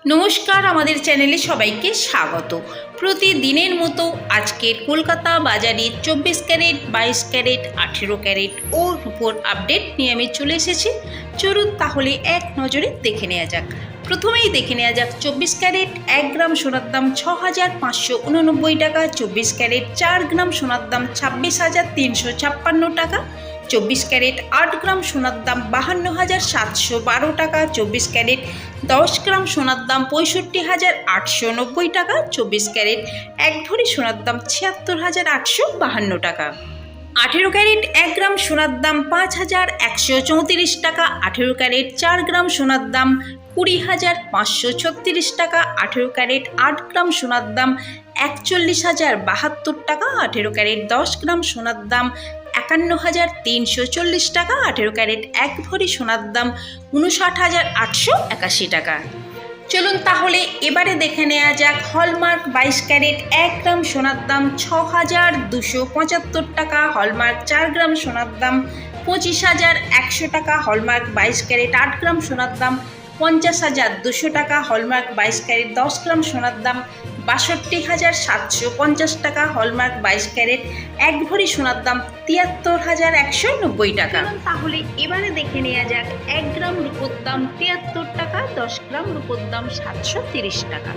নমস্কার, আমাদের চ্যানেলে সবাইকে স্বাগত। প্রতিদিনের মতো আজকের কলকাতা বাজারে 24 ক্যারেট, 22 ক্যারেট, 18 ক্যারেট ও রূপোর আপডেট নিয়ে আমি চলে এসেছি। চলুন তাহলে এক নজরে দেখে নেওয়া যাক। প্রথমেই দেখে নেওয়া যাক 24 ক্যারেট 1 গ্রাম সোনার দাম 6,589 টাকা, 24 ক্যারেট 4 গ্রাম সোনার দাম 26,356 টাকা, 24 ক্যারেট 8 গ্রাম সোনার দাম 52,712 টাকা, 24 ক্যারেট 10 গ্রাম সোনার দাম 65,890 টাকা, 24 ক্যারেট 1 ভরি সোনার দাম 76,852 টাকা, 18 ক্যারেট 1 গ্রাম সোনার দাম 5,134 টাকা, 18 ক্যারেট 4 গ্রাম সোনার দাম 20,536 টাকা, 18 ক্যারেট 8 গ্রাম সোনার দাম 41,072 টাকা, 18 ক্যারেট 10 গ্রাম সোনার দাম 51,340 টাকা, 18 ক্যারেট 1 ভরি সোনার দাম 59,881 টাকা। চলুন তাহলে এবারে দেখে নেওয়া যাক হলমার্ক 22 ক্যারেট 1 গ্রাম সোনার দাম 6,275 টাকা, হলমার্ক 4 গ্রাম সোনার দাম 25,100 টাকা, হলমার্ক 22 ক্যারেট 8 গ্রাম সোনার দাম 50,200 টাকা, হলমার্ক 22 ক্যারেট 10 গ্রাম সোনার দাম 62,750 টাকা, হলমার্ক 22 ক্যারেট 1 ভরি সোনার দাম 73,190 টাকা। তাহলে এবারে দেখে নেওয়া যাক 1 গ্রাম রূপোর দাম 73 টাকা, 10 গ্রাম রূপোর দাম 730 টাকা।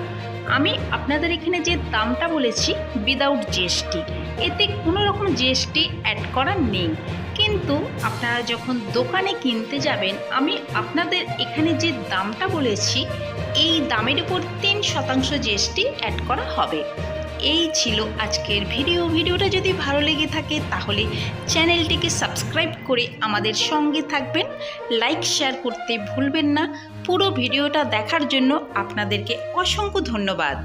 আমি আপনাদের এখানে যে দামটা বলেছি উইদাউট জিএসটি, এতে কোনো রকম জিএসটি অ্যাড করা নেই, কিন্তু আপনারা যখন দোকানে কিনতে যাবেন আমি আপনাদের এখানে যে দামটা বলেছি এই দামের উপর 3% জিএসটি অ্যাড করা হবে। এই ছিল আজকের ভিডিওটা যদি ভালো লেগে থাকে তাহলে চ্যানেলটিকে সাবস্ক্রাইব করে আমাদের সঙ্গে থাকবেন, লাইক শেয়ার করতে ভুলবেন না। পুরো ভিডিওটা দেখার জন্য আপনাদেরকে অসংখ্য ধন্যবাদ।